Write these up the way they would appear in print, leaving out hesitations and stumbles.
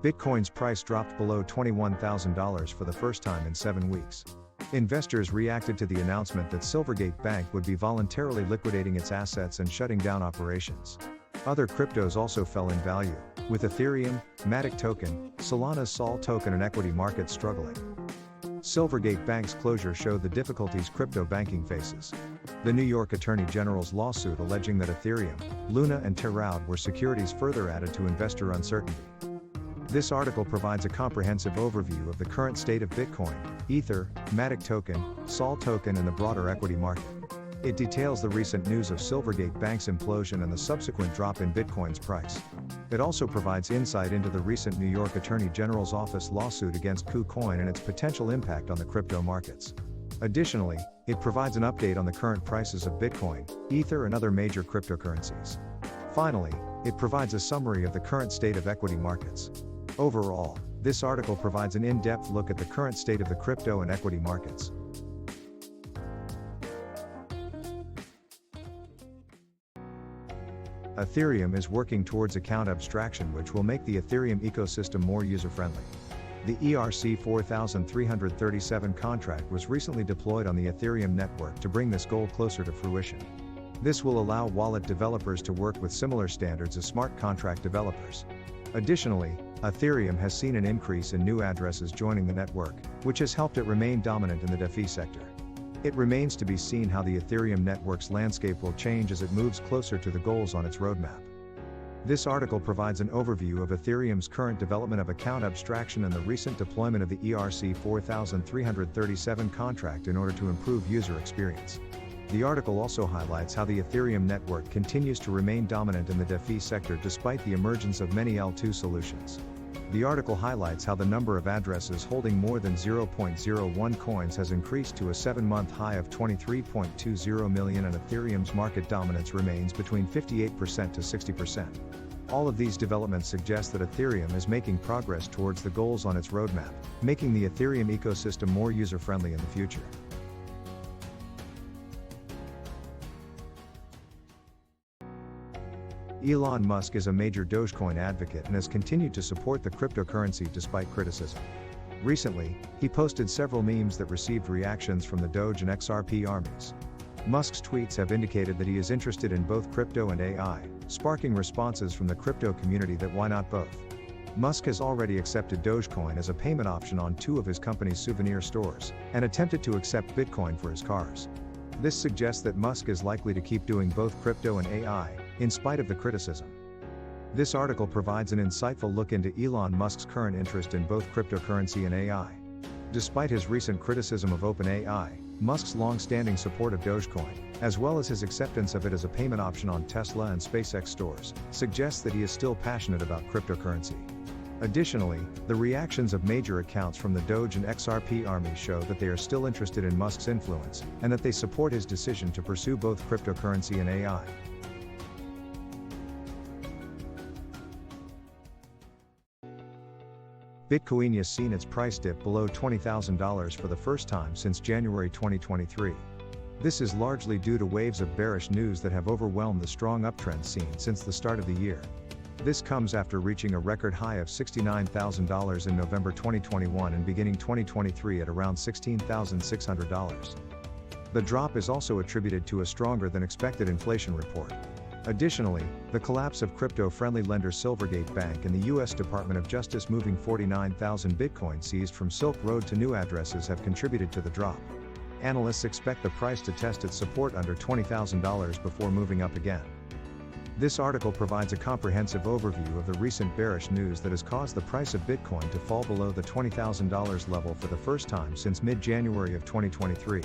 Bitcoin's price dropped below $21,000 for the first time in 7 weeks. Investors reacted to the announcement that Silvergate Bank would be voluntarily liquidating its assets and shutting down operations. Other cryptos also fell in value, with Ethereum, Matic token, Solana's Sol token and equity markets struggling. Silvergate Bank's closure showed the difficulties crypto banking faces. The New York Attorney General's lawsuit alleging that Ethereum, Luna and Terra were securities further added to investor uncertainty. This article provides a comprehensive overview of the current state of Bitcoin, Ether, Matic token, Sol token and the broader equity market. It details the recent news of Silvergate Bank's implosion and the subsequent drop in Bitcoin's price. It also provides insight into the recent New York Attorney General's office lawsuit against KuCoin and its potential impact on the crypto markets. Additionally, it provides an update on the current prices of Bitcoin, Ether and other major cryptocurrencies. Finally, it provides a summary of the current state of equity markets. Overall, this article provides an in-depth look at the current state of the crypto and equity markets. Ethereum is working towards account abstraction, which will make the Ethereum ecosystem more user-friendly. The ERC 4337 contract was recently deployed on the Ethereum network to bring this goal closer to fruition. This will allow wallet developers to work with similar standards as smart contract developers. Additionally, Ethereum has seen an increase in new addresses joining the network, which has helped it remain dominant in the DeFi sector. It remains to be seen how the Ethereum network's landscape will change as it moves closer to the goals on its roadmap. This article provides an overview of Ethereum's current development of account abstraction and the recent deployment of the ERC 4337 contract in order to improve user experience. The article also highlights how the Ethereum network continues to remain dominant in the DeFi sector despite the emergence of many L2 solutions. The article highlights how the number of addresses holding more than 0.01 coins has increased to a 7-month high of 23.20 million and Ethereum's market dominance remains between 58% to 60%. All of these developments suggest that Ethereum is making progress towards the goals on its roadmap, making the Ethereum ecosystem more user-friendly in the future. Elon Musk is a major Dogecoin advocate and has continued to support the cryptocurrency despite criticism. Recently, he posted several memes that received reactions from the Doge and XRP armies. Musk's tweets have indicated that he is interested in both crypto and AI, sparking responses from the crypto community that why not both? Musk has already accepted Dogecoin as a payment option on 2 of his company's souvenir stores, and attempted to accept Bitcoin for his cars. This suggests that Musk is likely to keep doing both crypto and AI, in spite of the criticism. This article provides an insightful look into Elon Musk's current interest in both cryptocurrency and AI. Despite his recent criticism of OpenAI, Musk's long-standing support of Dogecoin, as well as his acceptance of it as a payment option on Tesla and SpaceX stores, suggests that he is still passionate about cryptocurrency. Additionally, the reactions of major accounts from the Doge and XRP armies show that they are still interested in Musk's influence, and that they support his decision to pursue both cryptocurrency and AI. Bitcoin has seen its price dip below $20,000 for the first time since January 2023. This is largely due to waves of bearish news that have overwhelmed the strong uptrend seen since the start of the year. This comes after reaching a record high of $69,000 in November 2021 and beginning 2023 at around $16,600. The drop is also attributed to a stronger than expected inflation report. Additionally, the collapse of crypto-friendly lender Silvergate Bank and the U.S. Department of Justice moving 49,000 Bitcoin seized from Silk Road to new addresses have contributed to the drop. Analysts expect the price to test its support under $20,000 before moving up again. This article provides a comprehensive overview of the recent bearish news that has caused the price of Bitcoin to fall below the $20,000 level for the first time since mid-January of 2023.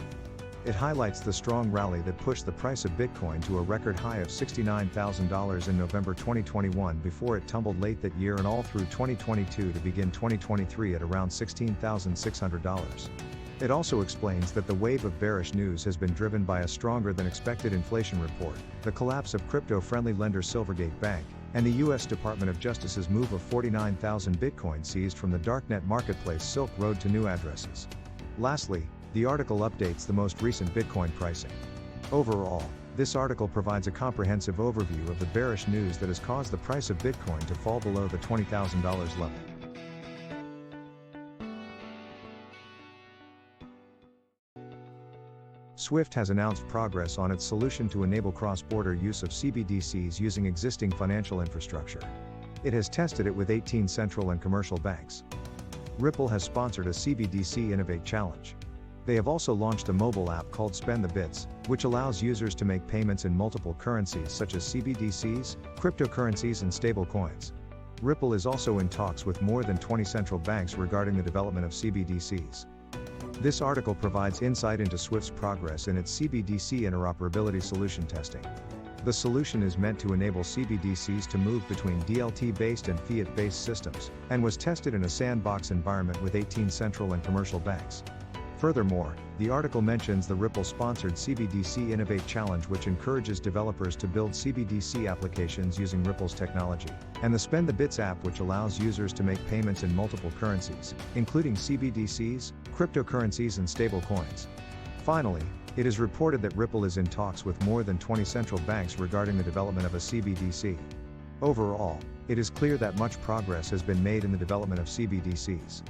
It highlights the strong rally that pushed the price of Bitcoin to a record high of $69,000 in November 2021 before it tumbled late that year and all through 2022 to begin 2023 at around $16,600. It also explains that the wave of bearish news has been driven by a stronger than expected inflation report, the collapse of crypto-friendly lender Silvergate Bank, and the U.S. Department of Justice's move of 49,000 Bitcoin seized from the darknet marketplace Silk Road to new addresses. Lastly, the article updates the most recent Bitcoin pricing. Overall, this article provides a comprehensive overview of the bearish news that has caused the price of Bitcoin to fall below the $20,000 level. Swift has announced progress on its solution to enable cross-border use of CBDCs using existing financial infrastructure. It has tested it with 18 central and commercial banks. Ripple has sponsored a CBDC Innovate Challenge. They have also launched a mobile app called Spend the Bits, which allows users to make payments in multiple currencies such as CBDCs, cryptocurrencies and stablecoins. Ripple is also in talks with more than 20 central banks regarding the development of CBDCs. This article provides insight into Swift's progress in its CBDC interoperability solution testing. The solution is meant to enable CBDCs to move between DLT-based and fiat-based systems, and was tested in a sandbox environment with 18 central and commercial banks. Furthermore, the article mentions the Ripple-sponsored CBDC Innovate Challenge, which encourages developers to build CBDC applications using Ripple's technology, and the Spend the Bits app, which allows users to make payments in multiple currencies, including CBDCs, cryptocurrencies and stablecoins. Finally, it is reported that Ripple is in talks with more than 20 central banks regarding the development of a CBDC. Overall, it is clear that much progress has been made in the development of CBDCs.